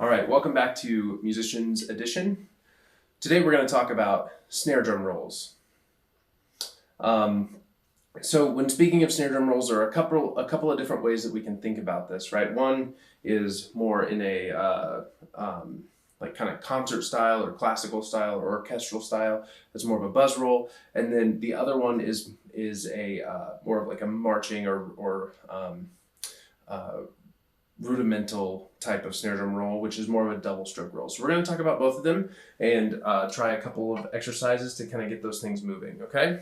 right, welcome back to Musicians Edition. Today we're going to talk about snare drum rolls. So when speaking of snare drum rolls, there are a couple of different ways that we can think about this, right? One is more in a like kind of concert style or classical style or orchestral style. It's more of a buzz roll, and then the other one is a more of like a marching or rudimental type of snare drum roll, which is more of a double stroke roll. So we're going to talk about both of them and try a couple of exercises to kind of get those things moving. Okay,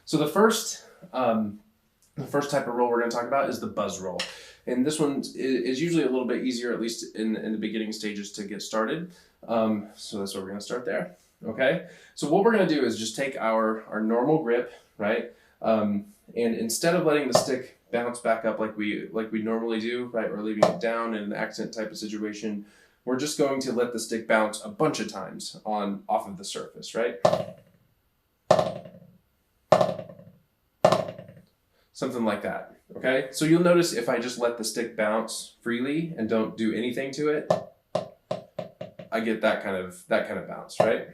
so the first type of roll we're going to talk about is the buzz roll, and this one is usually a little bit easier, at least in the beginning stages, to get started. So that's where we're going to start there. Okay, so what we're going to do is just take our normal grip, right, and instead of letting the stick bounce back up like we normally do, right, or leaving it down in an accent type of situation, we're just going to let the stick bounce a bunch of times off of the surface, right? Something like that, okay? So you'll notice if I just let the stick bounce freely and don't do anything to it, I get that kind of bounce, right?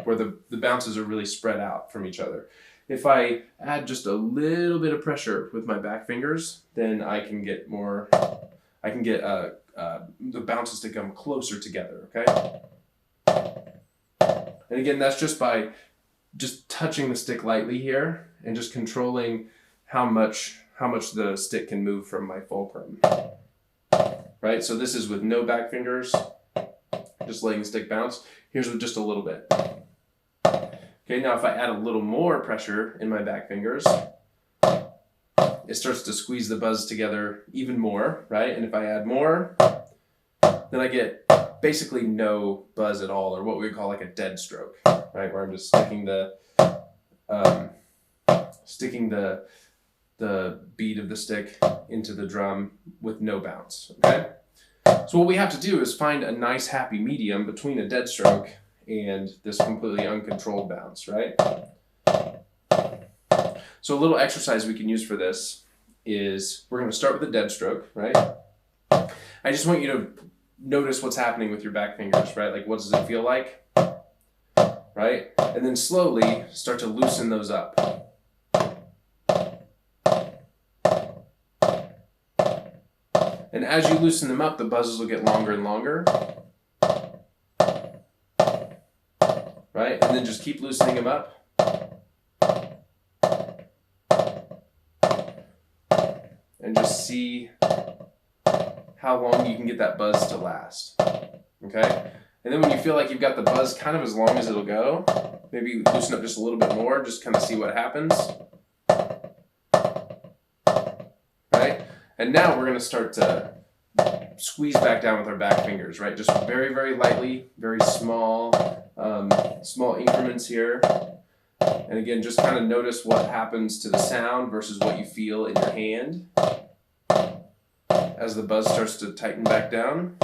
Where the bounces are really spread out from each other. If I add just a little bit of pressure with my back fingers, then I can get the bounces to come closer together, okay? And again, that's just by touching the stick lightly here and just controlling how much the stick can move from my fulcrum, right? So this is with no back fingers, just letting the stick bounce. Here's with just a little bit. Okay, now if I add a little more pressure in my back fingers, it starts to squeeze the buzz together even more, right? And if I add more, then I get basically no buzz at all, or what we would call like a dead stroke, right? Where I'm just sticking the bead of the stick into the drum with no bounce, okay? So what we have to do is find a nice happy medium between a dead stroke and this completely uncontrolled bounce, right? So a little exercise we can use for this is we're going to start with a dead stroke, right? I just want you to notice what's happening with your back fingers, right? Like, what does it feel like, right? And then slowly start to loosen those up. And as you loosen them up, the buzzes will get longer and longer. Right? And then just keep loosening them up. And just see how long you can get that buzz to last. Okay? And then when you feel like you've got the buzz kind of as long as it'll go, maybe loosen up just a little bit more, just kind of see what happens. Right? And now we're going to start to squeeze back down with our back fingers, right? Just very, very lightly, very small increments here. And again, just kind of notice what happens to the sound versus what you feel in your hand as the buzz starts to tighten back down.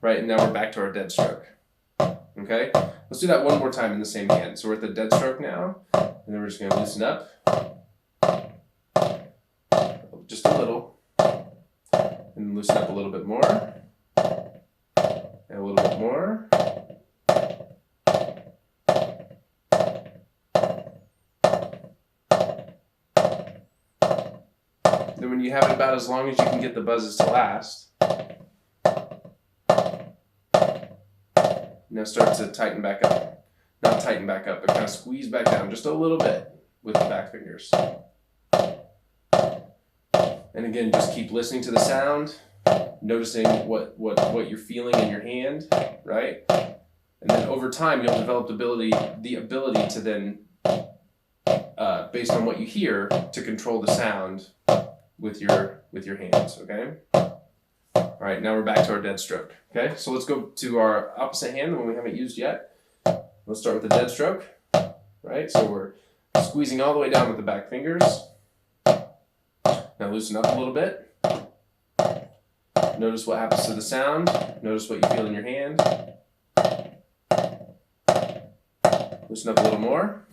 Right, and now we're back to our dead stroke. Okay? Let's do that one more time in the same hand. So we're at the dead stroke now, and then we're just going to loosen up. Just a little. And loosen up a little bit more. And a little bit more. Then when you have it about as long as you can get the buzzes to last, now start to tighten back up. Not tighten back up, but kind of squeeze back down just a little bit with the back fingers. And again, just keep listening to the sound, noticing what you're feeling in your hand, right? And then over time, you'll develop the ability to then, based on what you hear, to control the sound with your hands, okay? All right, now we're back to our dead stroke, okay? So let's go to our opposite hand, the one we haven't used yet. Let's start with the dead stroke, right? So we're squeezing all the way down with the back fingers. Now loosen up a little bit. Notice what happens to the sound. Notice what you feel in your hand. Loosen up a little more.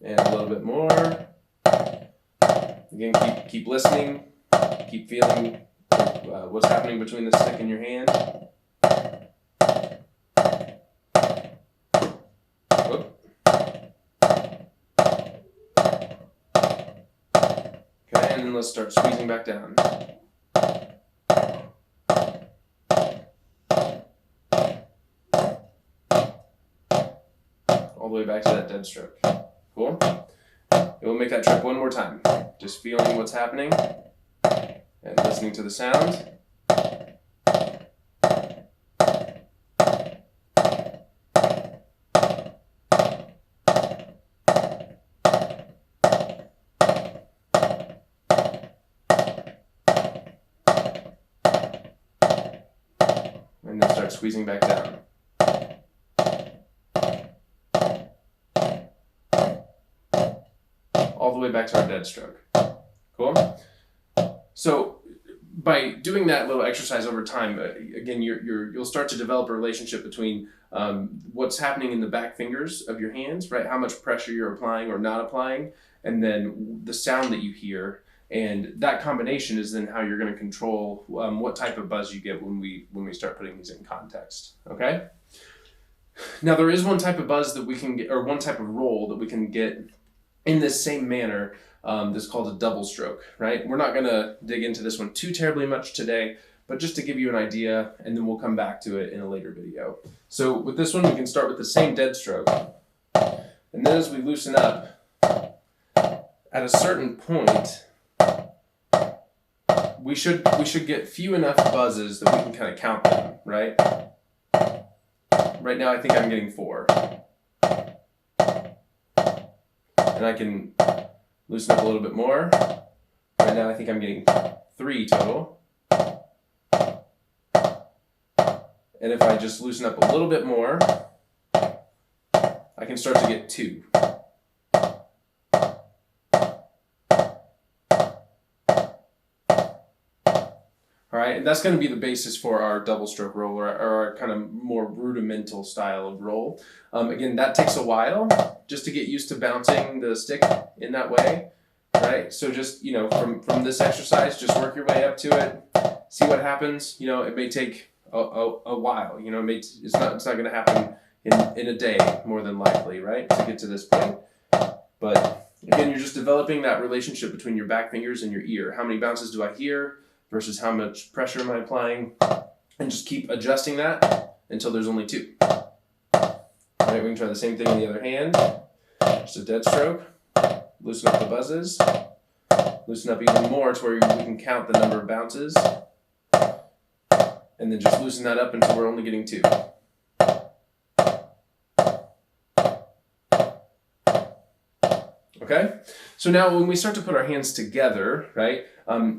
And a little bit more. Again, keep listening. Keep feeling what's happening between the stick and your hand. Whoop. Okay, and then let's start squeezing back down. All the way back to that dead stroke. Cool? And we'll make that trip one more time. Just feeling what's happening and listening to the sound. And then start squeezing back down. All the way back to our dead stroke. Cool? So by doing that little exercise over time, again, you'll start to develop a relationship between what's happening in the back fingers of your hands, right? How much pressure you're applying or not applying, and then the sound that you hear. And that combination is then how you're going to control what type of buzz you get when we start putting these in context. Okay? Now there is one type of buzz that we can get, or one type of roll that we can get in this same manner. That's called a double stroke, right? We're not going to dig into this one too terribly much today, but just to give you an idea, and then we'll come back to it in a later video. So with this one, we can start with the same dead stroke, and then as we loosen up, at a certain point, we should get few enough buzzes that we can kind of count them, right? Right now, I think I'm getting 4. And I can loosen up a little bit more. Right now, I think I'm getting 3 total. And if I just loosen up a little bit more, I can start to get 2. All right, and that's going to be the basis for our double stroke roll, or our kind of more rudimental style of roll. Again, that takes a while just to get used to bouncing the stick in that way, right? So just, from this exercise, just work your way up to it, see what happens. It may take a while. It's not going to happen in a day, more than likely, right, to get to this point. But again, you're just developing that relationship between your back fingers and your ear. How many bounces do I hear versus how much pressure am I applying? And just keep adjusting that until there's only 2. All right, we can try the same thing on the other hand. Just a dead stroke. Loosen up the buzzes. Loosen up even more to where we can count the number of bounces. And then just loosen that up until we're only getting 2. Okay? So now when we start to put our hands together, right,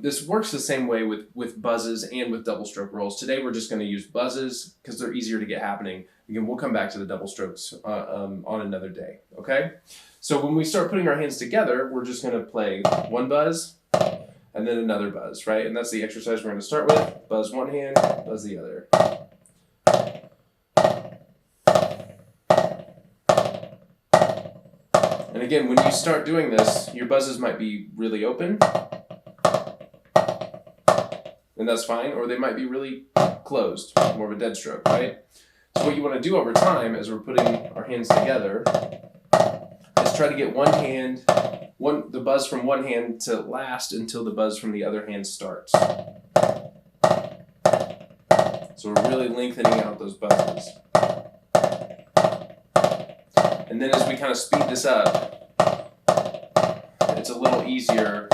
this works the same way with buzzes and with double stroke rolls. Today we're just going to use buzzes because they're easier to get happening. Again, we'll come back to the double strokes on another day, okay? So when we start putting our hands together, we're just going to play one buzz and then another buzz, right? And that's the exercise we're going to start with. Buzz one hand, buzz the other. And again, when you start doing this, your buzzes might be really open, and that's fine, or they might be really closed, more of a dead stroke, right? So what you want to do over time as we're putting our hands together is try to get the buzz from one hand to last until the buzz from the other hand starts. So we're really lengthening out those buzzes. And then as we kind of speed this up, it's a little easier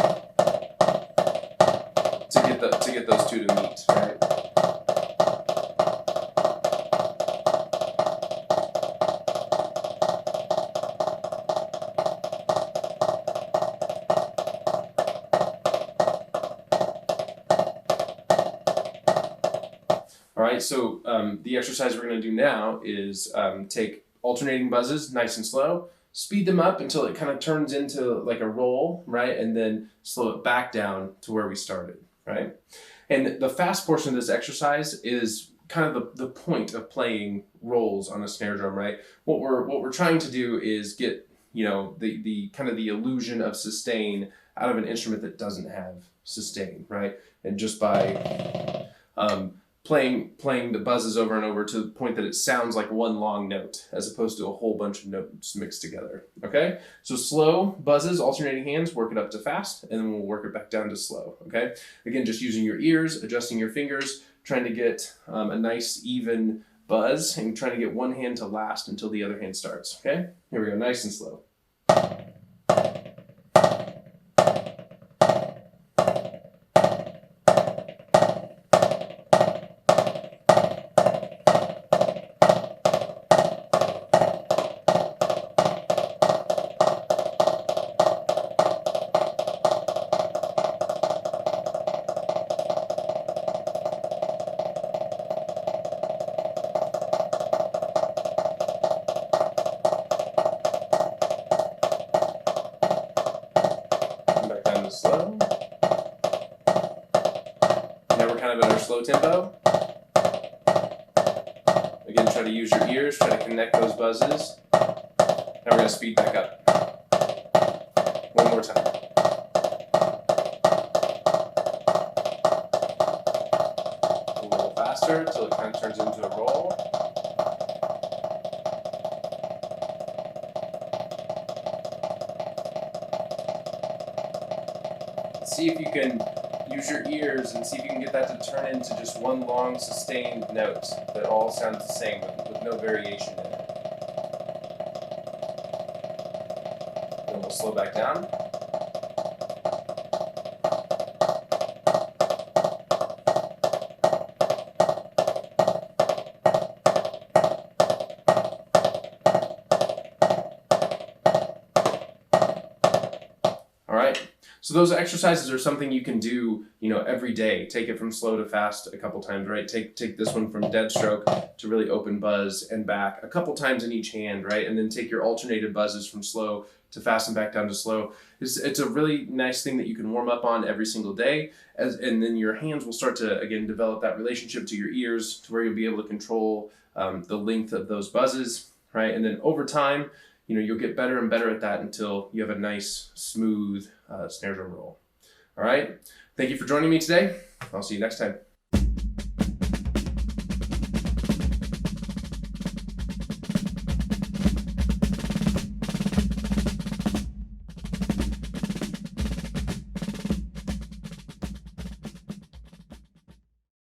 to get those 2 to meet, right? All right, so the exercise we're going to do now is take alternating buzzes, nice and slow, speed them up until it kind of turns into like a roll, right? And then slow it back down to where we started, right? And the fast portion of this exercise is kind of the point of playing rolls on a snare drum, right? What we're trying to do is get, the kind of the illusion of sustain out of an instrument that doesn't have sustain, right? And just by playing the buzzes over and over to the point that it sounds like one long note as opposed to a whole bunch of notes mixed together. Okay, so slow buzzes, alternating hands, work it up to fast, and then we'll work it back down to slow. Okay, again, just using your ears, adjusting your fingers, trying to get a nice even buzz, and trying to get one hand to last until the other hand starts. Okay, here we go, nice and slow. Back down to slow. Now we're kind of at our slow tempo. Again, try to use your ears, try to connect those buzzes. Now we're going to speed back up. One more time. A little faster until it kind of turns into a roll. See if you can use your ears and see if you can get that to turn into just one long sustained note that all sounds the same with no variation in it. Then we'll slow back down. All right. So those exercises are something you can do, every day. Take it from slow to fast a couple times, right? Take this one from dead stroke to really open buzz and back a couple times in each hand, right? And then take your alternated buzzes from slow to fast and back down to slow. It's a really nice thing that you can warm up on every single day, and then your hands will start to, again, develop that relationship to your ears to where you'll be able to control the length of those buzzes, right? And then over time, you'll get better and better at that until you have a nice, smooth snare drum roll. All right. Thank you for joining me today. I'll see you next time.